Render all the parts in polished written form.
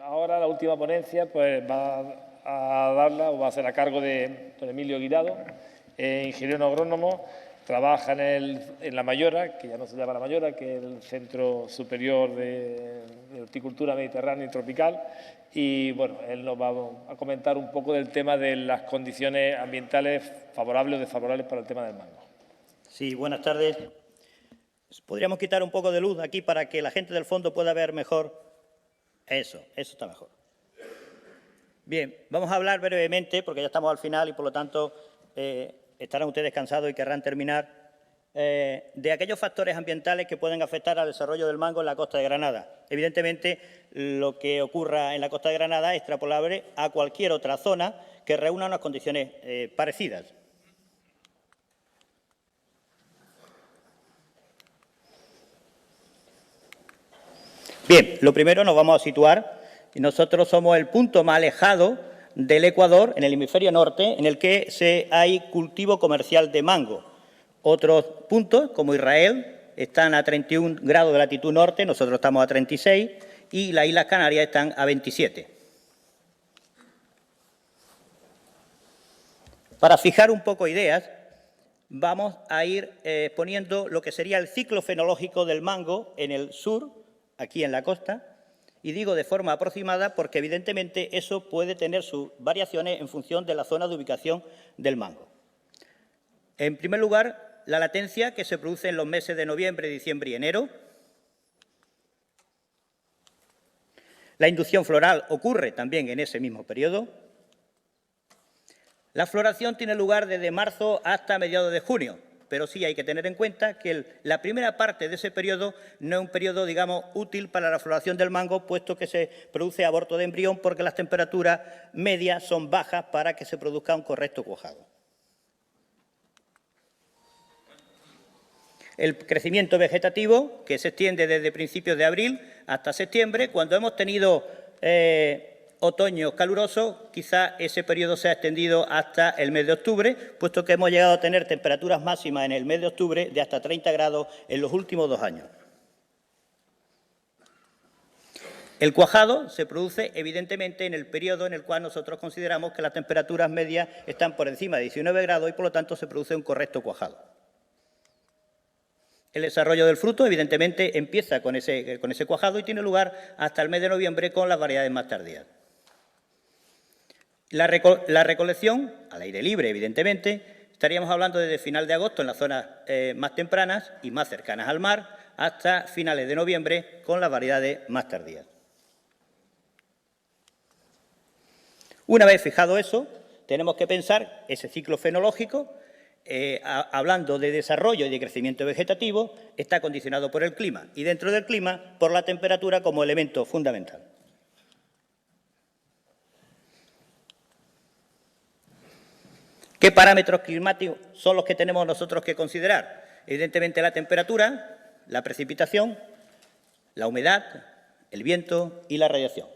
Ahora la última ponencia pues va a darla o va a ser a cargo de don Emilio Guirado, ingeniero agrónomo, trabaja en La Mayora, que ya no se llama La Mayora, que es el Centro Superior de Horticultura Mediterránea y Tropical. Y bueno, él nos va a comentar un poco del tema de las condiciones ambientales favorables o desfavorables para el tema del mango. Sí, buenas tardes. ¿Podríamos quitar un poco de luz aquí para que la gente del fondo pueda ver mejor? Eso está mejor. Bien, vamos a hablar brevemente, porque ya estamos al final y por lo tanto estarán ustedes cansados y querrán terminar, de aquellos factores ambientales que pueden afectar al desarrollo del mango en la costa de Granada. Evidentemente, lo que ocurra en la costa de Granada es extrapolable a cualquier otra zona que reúna unas condiciones parecidas. Bien, lo primero nos vamos a situar. Nosotros somos el punto más alejado del Ecuador, en el hemisferio norte, en el que hay cultivo comercial de mango. Otros puntos, como Israel, están a 31 grados de latitud norte, nosotros estamos a 36, y las Islas Canarias están a 27. Para fijar un poco ideas, vamos a ir poniendo lo que sería el ciclo fenológico del mango en el sur, aquí en la costa, y digo de forma aproximada porque evidentemente eso puede tener sus variaciones en función de la zona de ubicación del mango. En primer lugar, la latencia que se produce en los meses de noviembre, diciembre y enero. La inducción floral ocurre también en ese mismo periodo. La floración tiene lugar desde marzo hasta mediados de junio, pero sí hay que tener en cuenta que la primera parte de ese periodo no es un periodo, digamos, útil para la floración del mango, puesto que se produce aborto de embrión porque las temperaturas medias son bajas para que se produzca un correcto cuajado. El crecimiento vegetativo, que se extiende desde principios de abril hasta septiembre, cuando hemos tenido otoños calurosos, quizá ese periodo se ha extendido hasta el mes de octubre, puesto que hemos llegado a tener temperaturas máximas en el mes de octubre de hasta 30 grados en los últimos 2 años. El cuajado se produce, evidentemente, en el periodo en el cual nosotros consideramos que las temperaturas medias están por encima de 19 grados y, por lo tanto, se produce un correcto cuajado. El desarrollo del fruto, evidentemente, empieza con ese cuajado y tiene lugar hasta el mes de noviembre con las variedades más tardías. La recolección, al aire libre, evidentemente, estaríamos hablando desde final de agosto en las zonas más tempranas y más cercanas al mar, hasta finales de noviembre con las variedades más tardías. Una vez fijado eso, tenemos que pensar ese ciclo fenológico, hablando de desarrollo y de crecimiento vegetativo, está condicionado por el clima y dentro del clima por la temperatura como elemento fundamental. ¿Qué parámetros climáticos son los que tenemos nosotros que considerar? Evidentemente la temperatura, la precipitación, la humedad, el viento y la radiación.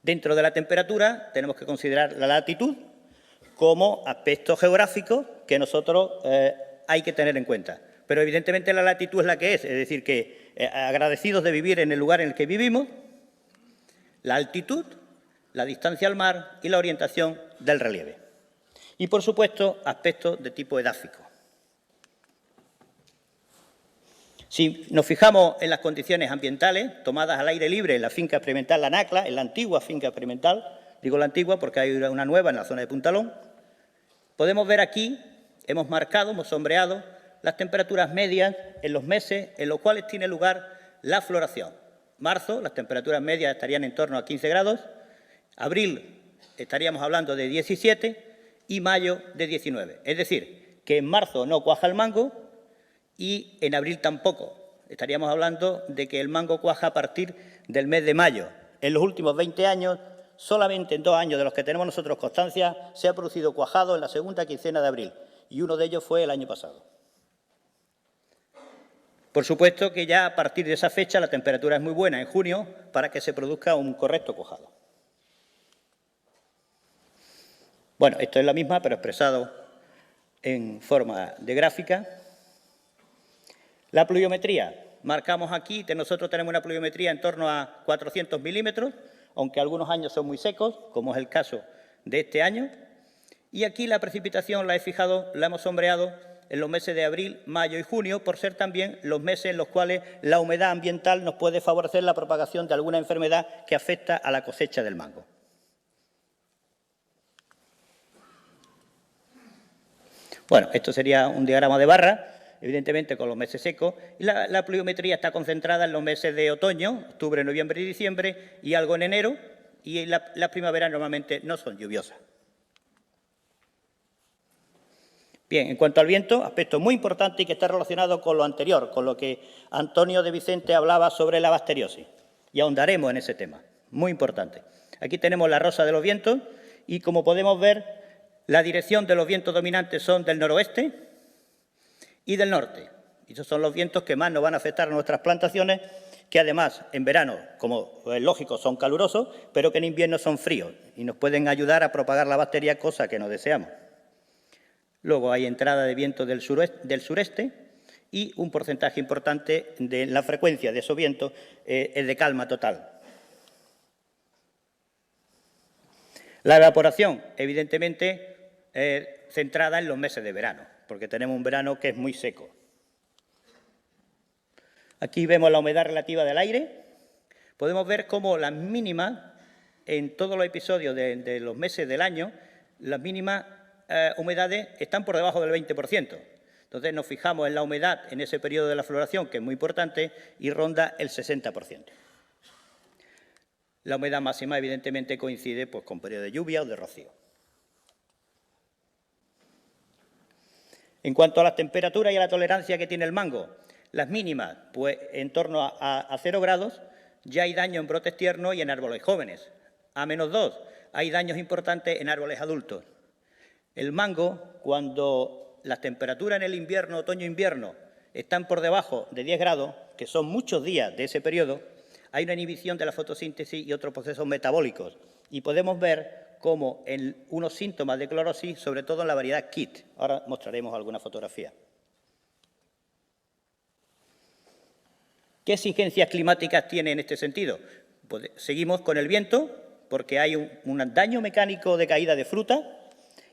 Dentro de la temperatura tenemos que considerar la latitud como aspecto geográfico que nosotros hay que tener en cuenta. Pero evidentemente la latitud es la que es decir, que agradecidos de vivir en el lugar en el que vivimos, la altitud, la distancia al mar y la orientación del relieve. Y, por supuesto, aspectos de tipo edáfico. Si nos fijamos en las condiciones ambientales tomadas al aire libre en la finca experimental La Nacla, en la antigua finca experimental, digo la antigua porque hay una nueva en la zona de Puntalón, podemos ver aquí, hemos marcado, hemos sombreado las temperaturas medias en los meses en los cuales tiene lugar la floración. Marzo, las temperaturas medias estarían en torno a 15 grados, abril estaríamos hablando de 17 y mayo de 19. Es decir, que en marzo no cuaja el mango y en abril tampoco. Estaríamos hablando de que el mango cuaja a partir del mes de mayo. En los últimos 20 años, solamente en 2 años de los que tenemos nosotros constancia, se ha producido cuajado en la segunda quincena de abril y uno de ellos fue el año pasado. Por supuesto que ya a partir de esa fecha la temperatura es muy buena en junio para que se produzca un correcto cuajado. Bueno, esto es la misma, pero expresado en forma de gráfica. La pluviometría. Marcamos aquí, nosotros tenemos una pluviometría en torno a 400 milímetros, aunque algunos años son muy secos, como es el caso de este año. Y aquí la precipitación la hemos sombreado en los meses de abril, mayo y junio, por ser también los meses en los cuales la humedad ambiental nos puede favorecer la propagación de alguna enfermedad que afecta a la cosecha del mango. Bueno, esto sería un diagrama de barra, evidentemente con los meses secos, y la pluviometría está concentrada en los meses de otoño, octubre, noviembre y diciembre, y algo en enero, y las primaveras normalmente no son lluviosas. Bien, en cuanto al viento, aspecto muy importante y que está relacionado con lo anterior, con lo que Antonio de Vicente hablaba sobre la bacteriosis, y ahondaremos en ese tema, muy importante. Aquí tenemos la rosa de los vientos y, como podemos ver, la dirección de los vientos dominantes son del noroeste y del norte. Y esos son los vientos que más nos van a afectar a nuestras plantaciones, que además en verano, como es lógico, son calurosos, pero que en invierno son fríos y nos pueden ayudar a propagar la bacteria, cosa que no deseamos. Luego hay entrada de viento del sureste y un porcentaje importante de la frecuencia de esos vientos es de calma total. La evaporación, evidentemente, centrada en los meses de verano, porque tenemos un verano que es muy seco. Aquí vemos la humedad relativa del aire. Podemos ver cómo las mínimas, en todos los episodios de los meses del año, las mínimas humedades están por debajo del 20%. Entonces nos fijamos en la humedad en ese periodo de la floración, que es muy importante, y ronda el 60%. La humedad máxima, evidentemente, coincide pues, con periodo de lluvia o de rocío. En cuanto a las temperaturas y a la tolerancia que tiene el mango, las mínimas, pues en torno a 0 grados, ya hay daño en brotes tiernos y en árboles jóvenes. A -2 hay daños importantes en árboles adultos. El mango, cuando las temperaturas en el invierno, otoño-invierno, están por debajo de 10 grados, que son muchos días de ese periodo, hay una inhibición de la fotosíntesis y otros procesos metabólicos. Y podemos ver cómo en unos síntomas de clorosis, sobre todo en la variedad KIT. Ahora mostraremos alguna fotografía. ¿Qué exigencias climáticas tiene en este sentido? Pues seguimos con el viento, porque hay un daño mecánico de caída de fruta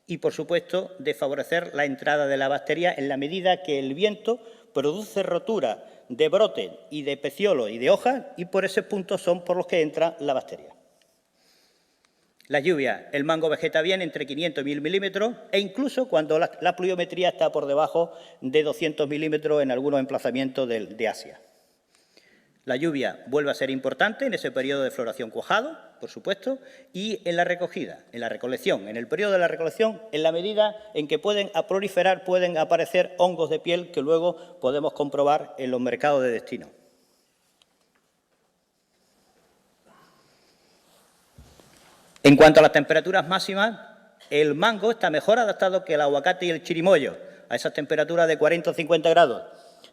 y, por supuesto, de favorecer la entrada de la bacteria en la medida que el viento produce rotura de brote y de pecíolos y de hojas, y por ese punto son por los que entra la bacteria. Las lluvias, el mango vegeta bien entre 500 y 1000 milímetros, e incluso cuando la pluviometría está por debajo de 200 milímetros en algunos emplazamientos de Asia. La lluvia vuelve a ser importante en ese periodo de floración cuajado, por supuesto, y en la recogida, en la recolección, en el periodo de la recolección, en la medida en que pueden proliferar, pueden aparecer hongos de piel que luego podemos comprobar en los mercados de destino. En cuanto a las temperaturas máximas, el mango está mejor adaptado que el aguacate y el chirimoyo, a esas temperaturas de 40 o 50 grados.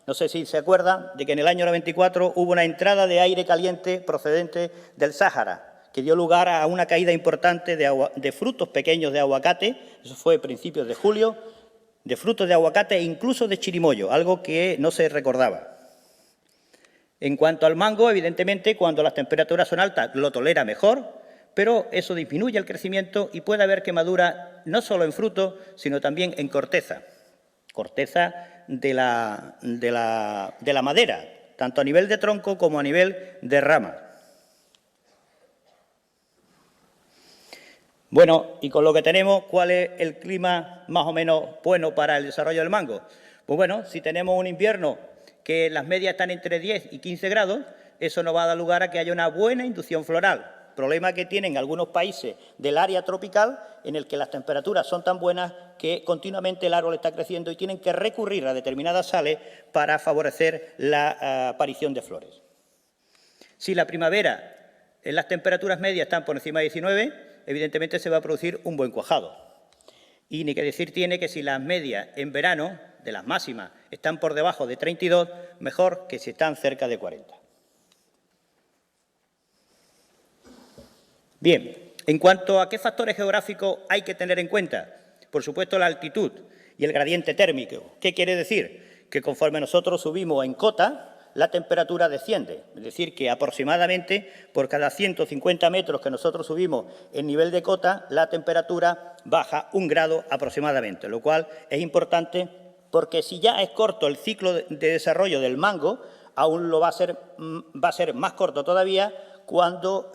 No sé si se acuerdan de que en el año 94 hubo una entrada de aire caliente procedente del Sáhara, que dio lugar a una caída importante de frutos pequeños de aguacate, eso fue a principios de julio, de frutos de aguacate e incluso de chirimoyo, algo que no se recordaba. En cuanto al mango, evidentemente, cuando las temperaturas son altas, lo tolera mejor, pero eso disminuye el crecimiento y puede haber quemadura no solo en fruto, sino también en corteza. Corteza de la madera, tanto a nivel de tronco como a nivel de rama. Bueno, y con lo que tenemos, ¿cuál es el clima más o menos bueno para el desarrollo del mango? Pues bueno, si tenemos un invierno que las medias están entre 10 y 15 grados, eso nos va a dar lugar a que haya una buena inducción floral. Problema que tienen algunos países del área tropical en el que las temperaturas son tan buenas que continuamente el árbol está creciendo y tienen que recurrir a determinadas sales para favorecer la aparición de flores. Si la primavera en las temperaturas medias están por encima de 19, evidentemente se va a producir un buen cuajado. Y ni que decir tiene que si las medias en verano, de las máximas, están por debajo de 32, mejor que si están cerca de 40. Bien, en cuanto a qué factores geográficos hay que tener en cuenta, por supuesto la altitud y el gradiente térmico. ¿Qué quiere decir? Que conforme nosotros subimos en cota, la temperatura desciende. Es decir, que aproximadamente por cada 150 metros que nosotros subimos el nivel de cota, la temperatura baja 1 grado aproximadamente, lo cual es importante porque si ya es corto el ciclo de desarrollo del mango, aún va a ser más corto todavía cuando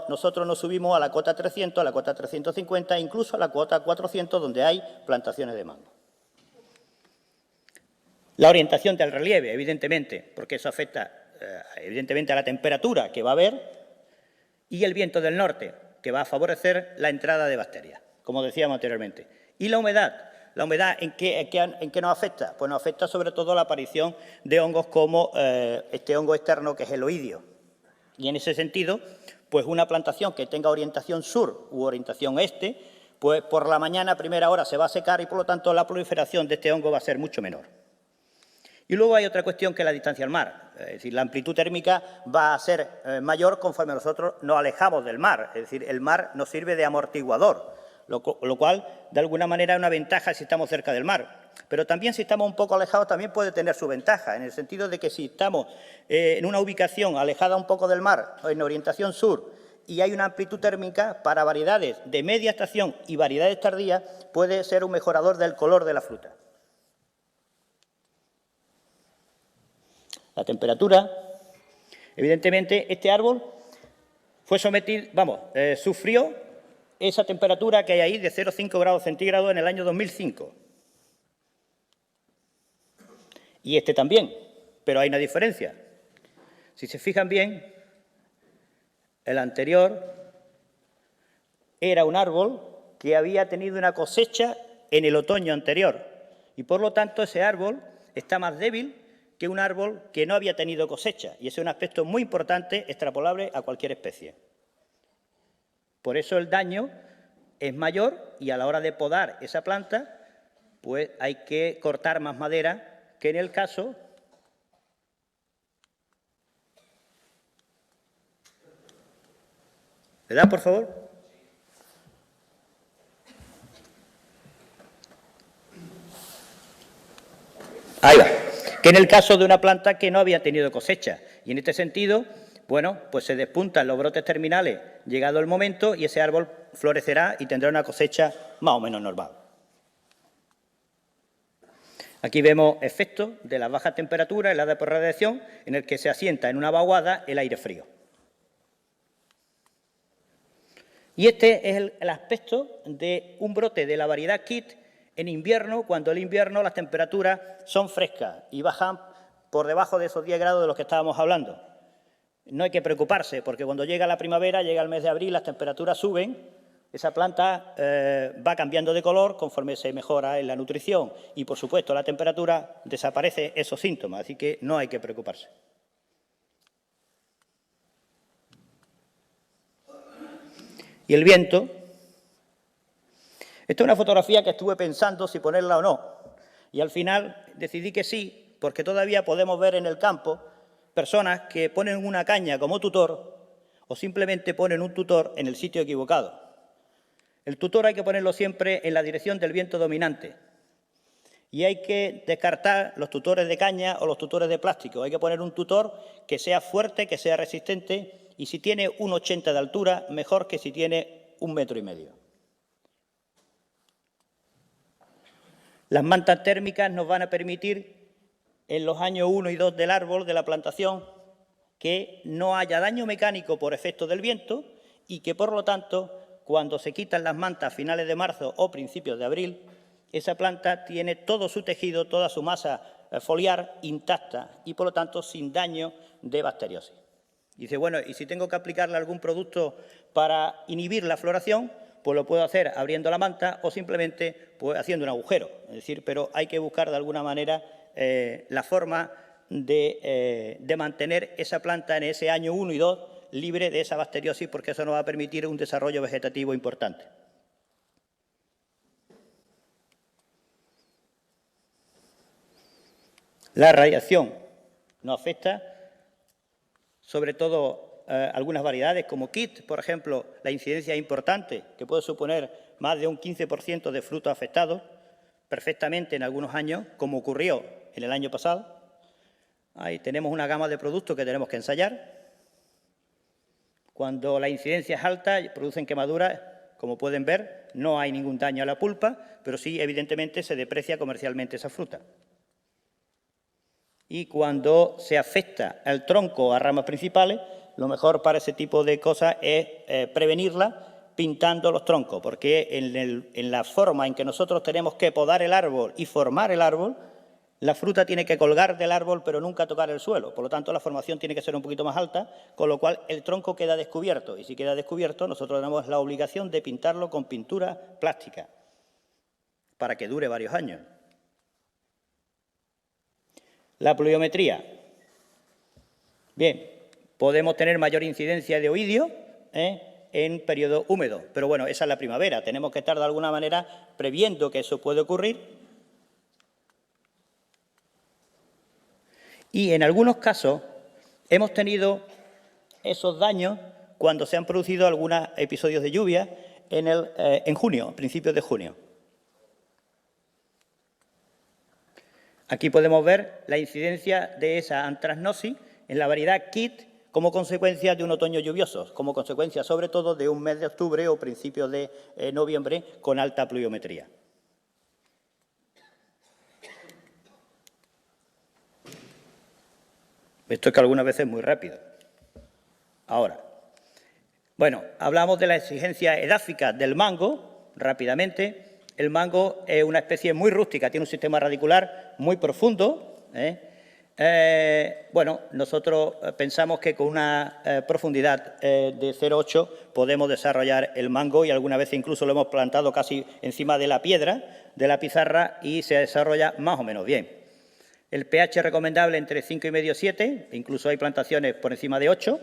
nosotros nos subimos a la cota 300, a la cota 350, incluso a la cota 400, donde hay plantaciones de mango. La orientación del relieve, evidentemente, porque eso afecta evidentemente a la temperatura que va a haber, y el viento del norte, que va a favorecer la entrada de bacterias, como decíamos anteriormente. Y la humedad. ¿La humedad en qué nos afecta? Pues nos afecta sobre todo la aparición de hongos como este hongo externo que es el oidio. Y en ese sentido, pues una plantación que tenga orientación sur u orientación este, pues por la mañana a primera hora se va a secar y por lo tanto la proliferación de este hongo va a ser mucho menor. Y luego hay otra cuestión que es la distancia al mar. Es decir, la amplitud térmica va a ser mayor conforme nosotros nos alejamos del mar. Es decir, el mar nos sirve de amortiguador, lo cual, de alguna manera, es una ventaja si estamos cerca del mar. Pero también si estamos un poco alejados también puede tener su ventaja, en el sentido de que si estamos en una ubicación alejada un poco del mar, en orientación sur, y hay una amplitud térmica, para variedades de media estación y variedades tardías, puede ser un mejorador del color de la fruta. La temperatura, evidentemente, este árbol fue sometido, sufrió esa temperatura que hay ahí de 0,5 grados centígrados en el año 2005. Y este también, pero hay una diferencia. Si se fijan bien, el anterior era un árbol que había tenido una cosecha en el otoño anterior y, por lo tanto, ese árbol está más débil que un árbol que no había tenido cosecha, y ese es un aspecto muy importante, extrapolable a cualquier especie. Por eso el daño es mayor y a la hora de podar esa planta, pues hay que cortar más madera que en el caso ¿le da, por favor? Ahí va. Que en el caso de una planta que no había tenido cosecha. Y en este sentido, bueno, pues se despuntan los brotes terminales llegado el momento y ese árbol florecerá y tendrá una cosecha más o menos normal. Aquí vemos efectos de las bajas temperaturas heladas por radiación en el que se asienta en una vaguada el aire frío. Y este es el aspecto de un brote de la variedad KIT en invierno, cuando el invierno las temperaturas son frescas y bajan por debajo de esos 10 grados de los que estábamos hablando. No hay que preocuparse, porque cuando llega la primavera, llega el mes de abril, las temperaturas suben, esa planta va cambiando de color conforme se mejora en la nutrición y, por supuesto, la temperatura desaparece esos síntomas, así que no hay que preocuparse. Y el viento. Esta es una fotografía que estuve pensando si ponerla o no, y al final decidí que sí, porque todavía podemos ver en el campo personas que ponen una caña como tutor o simplemente ponen un tutor en el sitio equivocado. El tutor hay que ponerlo siempre en la dirección del viento dominante y hay que descartar los tutores de caña o los tutores de plástico. Hay que poner un tutor que sea fuerte, que sea resistente y si tiene 1,80 de altura, mejor que si tiene 1,5 metros. Las mantas térmicas nos van a permitir, en los años 1 y 2 del árbol, de la plantación, que no haya daño mecánico por efecto del viento y que, por lo tanto, cuando se quitan las mantas a finales de marzo o principios de abril, esa planta tiene todo su tejido, toda su masa foliar intacta y, por lo tanto, sin daño de bacteriosis. Dice, bueno, ¿y si tengo que aplicarle algún producto para inhibir la floración? Pues lo puedo hacer abriendo la manta o simplemente pues, haciendo un agujero. Es decir, pero hay que buscar de alguna manera la forma de mantener esa planta en ese año 1 y 2 libre de esa bacteriosis, porque eso nos va a permitir un desarrollo vegetativo importante. La radiación nos afecta, sobre todo algunas variedades como KIT, por ejemplo, la incidencia es importante, que puede suponer más de un 15% de frutos afectados, perfectamente en algunos años, como ocurrió en el año pasado. Ahí tenemos una gama de productos que tenemos que ensayar. Cuando la incidencia es alta, producen quemaduras, como pueden ver, no hay ningún daño a la pulpa, pero sí, evidentemente, se deprecia comercialmente esa fruta. Y cuando se afecta al tronco o a ramas principales, lo mejor para ese tipo de cosas es prevenirla pintando los troncos, porque en la forma en que nosotros tenemos que podar el árbol y formar el árbol, la fruta tiene que colgar del árbol pero nunca tocar el suelo. Por lo tanto, la formación tiene que ser un poquito más alta, con lo cual el tronco queda descubierto. Y si queda descubierto, nosotros tenemos la obligación de pintarlo con pintura plástica para que dure varios años. La pluviometría. Bien, podemos tener mayor incidencia de oidio en periodo húmedo, pero bueno, esa es la primavera. Tenemos que estar de alguna manera previendo que eso puede ocurrir. Y en algunos casos hemos tenido esos daños cuando se han producido algunos episodios de lluvia en junio, principios de junio. Aquí podemos ver la incidencia de esa antrasnosis en la variedad KIT como consecuencia de un otoño lluvioso, como consecuencia sobre todo de un mes de octubre o principios de noviembre con alta pluviometría. Esto es que algunas veces es muy rápido. Ahora, bueno, hablamos de la exigencia edáfica del mango, rápidamente. El mango es una especie muy rústica, tiene un sistema radicular muy profundo. Bueno, nosotros pensamos que con una profundidad de 0,8 podemos desarrollar el mango y alguna vez incluso lo hemos plantado casi encima de la piedra, de la pizarra, y se desarrolla más o menos bien. El pH recomendable entre 5,5 y 7, incluso hay plantaciones por encima de 8,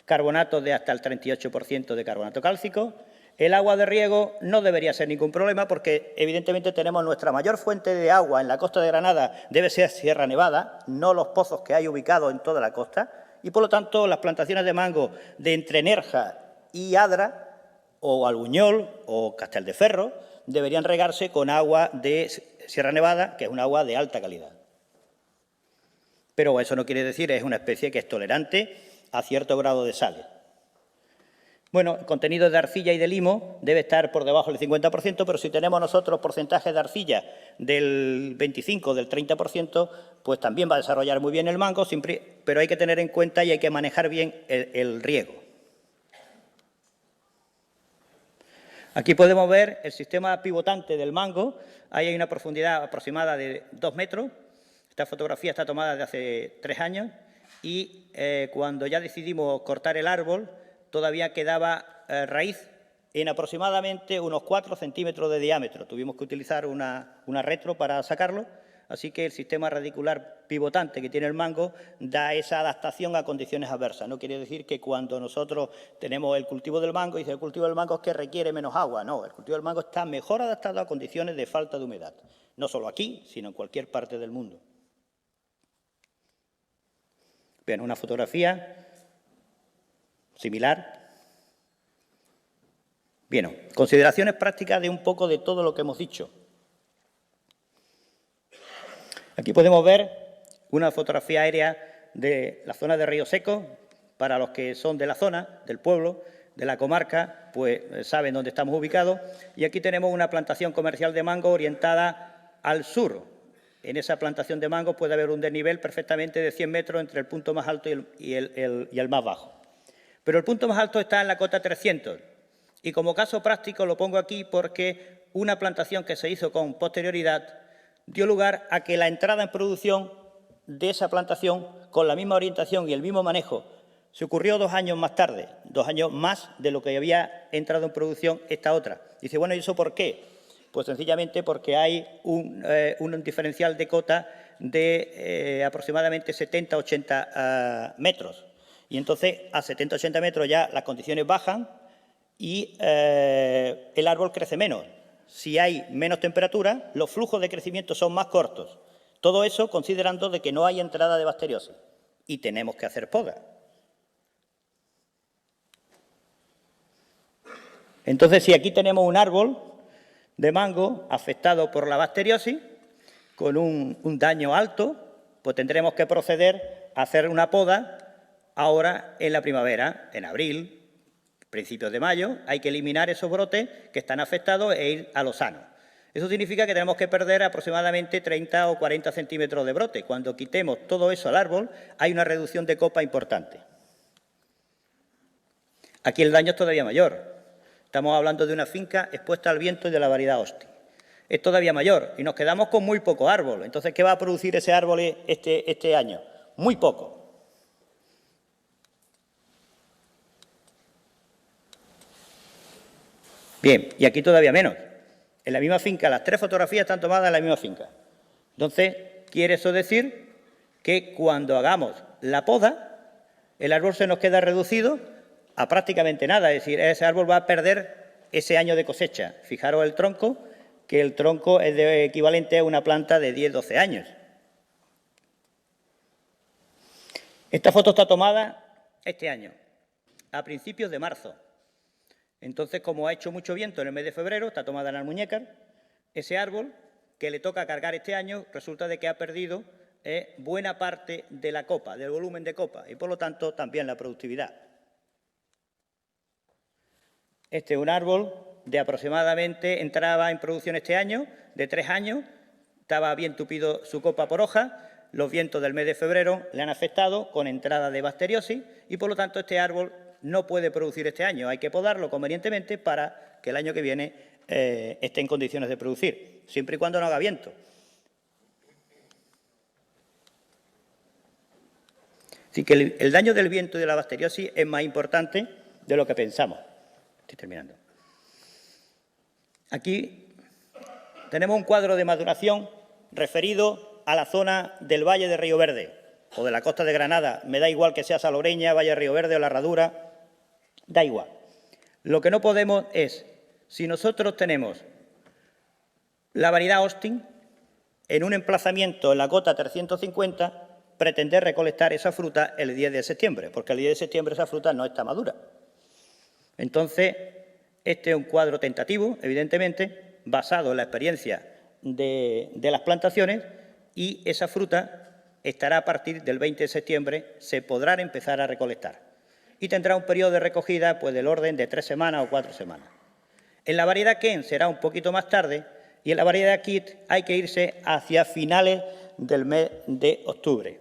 carbonatos de hasta el 38% de carbonato cálcico. El agua de riego no debería ser ningún problema porque evidentemente tenemos nuestra mayor fuente de agua en la costa de Granada, debe ser Sierra Nevada, no los pozos que hay ubicados en toda la costa, y por lo tanto las plantaciones de mango de entre Nerja y Adra, o Albuñol o Casteldeferro, deberían regarse con agua de Sierra Nevada, que es un agua de alta calidad. Pero eso no quiere decir que es una especie que es tolerante a cierto grado de sales. Bueno, el contenido de arcilla y de limo debe estar por debajo del 50%, pero si tenemos nosotros porcentajes de arcilla del 25, del 30%, pues también va a desarrollar muy bien el mango, pero hay que tener en cuenta y hay que manejar bien el riego. Aquí podemos ver el sistema pivotante del mango. Ahí hay una profundidad aproximada de 2 metros. Esta fotografía está tomada de hace 3 años y cuando ya decidimos cortar el árbol, todavía quedaba raíz en aproximadamente unos 4 centímetros de diámetro. Tuvimos que utilizar una retro para sacarlo, así que el sistema radicular pivotante que tiene el mango da esa adaptación a condiciones adversas. No quiere decir que cuando nosotros tenemos el cultivo del mango, y el cultivo del mango es que requiere menos agua. No, el cultivo del mango está mejor adaptado a condiciones de falta de humedad. No solo aquí, sino en cualquier parte del mundo. Bien, una fotografía similar. Bien, consideraciones prácticas de un poco de todo lo que hemos dicho. Aquí podemos ver una fotografía aérea de la zona de Río Seco. Para los que son de la zona, del pueblo, de la comarca, pues saben dónde estamos ubicados. Y aquí tenemos una plantación comercial de mango orientada al sur. En esa plantación de mango puede haber un desnivel perfectamente de 100 metros entre el punto más alto y el más bajo. Pero el punto más alto está en la cota 300. Y como caso práctico lo pongo aquí porque una plantación que se hizo con posterioridad dio lugar a que la entrada en producción de esa plantación, con la misma orientación y el mismo manejo, se ocurrió 2 años más tarde, 2 años más de lo que había entrado en producción esta otra. Dice, bueno, ¿y eso por qué? Pues sencillamente porque hay un diferencial de cota de aproximadamente 70-80 metros. Y entonces a 70-80 metros ya las condiciones bajan y el árbol crece menos. Si hay menos temperatura, los flujos de crecimiento son más cortos. Todo eso considerando de que no hay entrada de bacteriosis y tenemos que hacer poda. Entonces, si aquí tenemos un árbol de mango afectado por la bacteriosis, con un daño alto, pues tendremos que proceder a hacer una poda ahora en la primavera, en abril, principios de mayo. Hay que eliminar esos brotes que están afectados e ir a lo sano. Eso significa que tenemos que perder aproximadamente 30 o 40 centímetros de brote. Cuando quitemos todo eso al árbol, hay una reducción de copa importante. Aquí el daño es todavía mayor. Estamos hablando de una finca expuesta al viento y de la variedad Austin. Es todavía mayor y nos quedamos con muy poco árbol. Entonces, ¿qué va a producir ese árbol este año? Muy poco. Bien, y aquí todavía menos. En la misma finca, las 3 fotografías están tomadas en la misma finca. Entonces, quiere eso decir que cuando hagamos la poda, el árbol se nos queda reducido a prácticamente nada. Es decir, ese árbol va a perder ese año de cosecha. Fijaros el tronco, que el tronco es equivalente a una planta de 10-12 años. Esta foto está tomada este año, a principios de marzo. Entonces, como ha hecho mucho viento en el mes de febrero, está tomada en Almuñécar, ese árbol que le toca cargar este año, resulta de que ha perdido buena parte de la copa, del volumen de copa, y por lo tanto también la productividad. Este es un árbol de aproximadamente, entraba en producción este año, de 3 años, estaba bien tupido su copa por hoja, los vientos del mes de febrero le han afectado con entrada de bacteriosis y por lo tanto este árbol no puede producir este año. Hay que podarlo convenientemente para que el año que viene esté en condiciones de producir, siempre y cuando no haga viento. Así que el daño del viento y de la bacteriosis es más importante de lo que pensamos. Estoy terminando. Aquí tenemos un cuadro de maduración referido a la zona del Valle de Río Verde o de la costa de Granada. Me da igual que sea Salobreña, Valle de Río Verde o La Herradura, da igual. Lo que no podemos es, si nosotros tenemos la variedad Austin en un emplazamiento en la cota 350, pretender recolectar esa fruta el 10 de septiembre, porque el 10 de septiembre esa fruta no está madura. Entonces, este es un cuadro tentativo, evidentemente, basado en la experiencia de las plantaciones y esa fruta estará a partir del 20 de septiembre, se podrá empezar a recolectar y tendrá un periodo de recogida pues, del orden de 3 semanas o 4 semanas. En la variedad Ken será un poquito más tarde y en la variedad Kit hay que irse hacia finales del mes de octubre.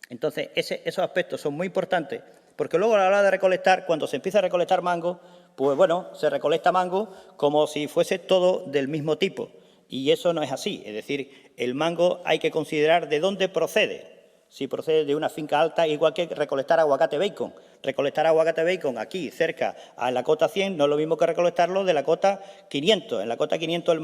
Entonces, esos aspectos son muy importantes porque luego a la hora de recolectar, cuando se empieza a recolectar mango, pues bueno, se recolecta mango como si fuese todo del mismo tipo. Y eso no es así. Es decir, el mango hay que considerar de dónde procede. Si procede de una finca alta, igual que recolectar aguacate bacon. Recolectar aguacate bacon aquí, cerca, a la cota 100, no es lo mismo que recolectarlo de la cota 500. En la cota 500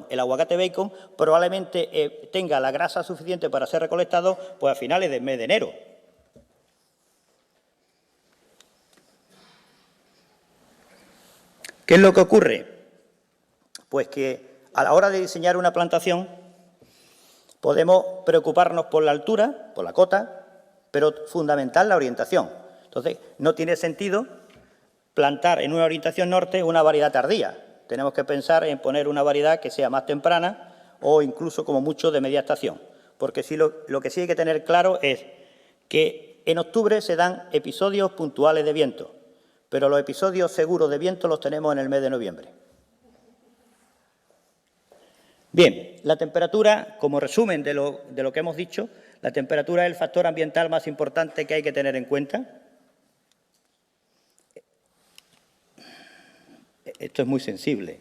el aguacate bacon probablemente tenga la grasa suficiente para ser recolectado pues, a finales del mes de enero. ¿Qué es lo que ocurre? Pues que a la hora de diseñar una plantación podemos preocuparnos por la altura, por la cota, pero fundamental la orientación. Entonces, no tiene sentido plantar en una orientación norte una variedad tardía. Tenemos que pensar en poner una variedad que sea más temprana o incluso como mucho de media estación. Porque sí, lo que sí hay que tener claro es que en octubre se dan episodios puntuales de viento, pero los episodios seguros de viento los tenemos en el mes de noviembre. Bien, la temperatura, como resumen de lo que hemos dicho, la temperatura es el factor ambiental más importante que hay que tener en cuenta. Esto es muy sensible.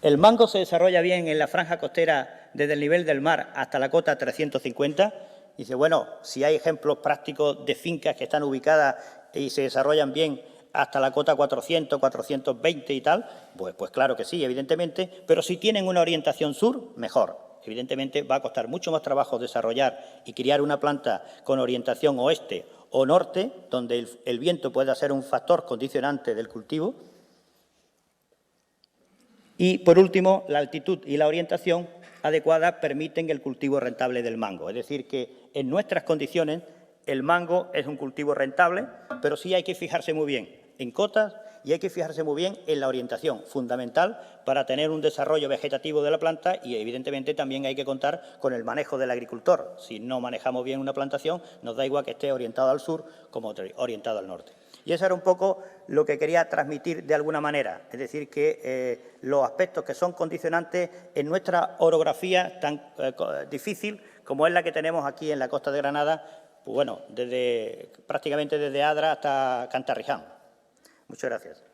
El mango se desarrolla bien en la franja costera desde el nivel del mar hasta la cota 350. Dice, bueno, si hay ejemplos prácticos de fincas que están ubicadas y se desarrollan bien hasta la cota 400, 420 y tal, pues claro que sí, evidentemente, pero si tienen una orientación sur, mejor. Evidentemente va a costar mucho más trabajo desarrollar y criar una planta con orientación oeste o norte, donde el viento pueda ser un factor condicionante del cultivo. Y, por último, la altitud y la orientación adecuada permiten el cultivo rentable del mango. Es decir, que en nuestras condiciones el mango es un cultivo rentable, pero sí hay que fijarse muy bien en cotas y hay que fijarse muy bien en la orientación, fundamental para tener un desarrollo vegetativo de la planta y, evidentemente, también hay que contar con el manejo del agricultor. Si no manejamos bien una plantación, nos da igual que esté orientado al sur como orientado al norte. Y eso era un poco lo que quería transmitir de alguna manera, es decir, que los aspectos que son condicionantes en nuestra orografía tan difícil como es la que tenemos aquí en la costa de Granada, pues bueno, prácticamente desde Adra hasta Cantarriján. Muchas gracias.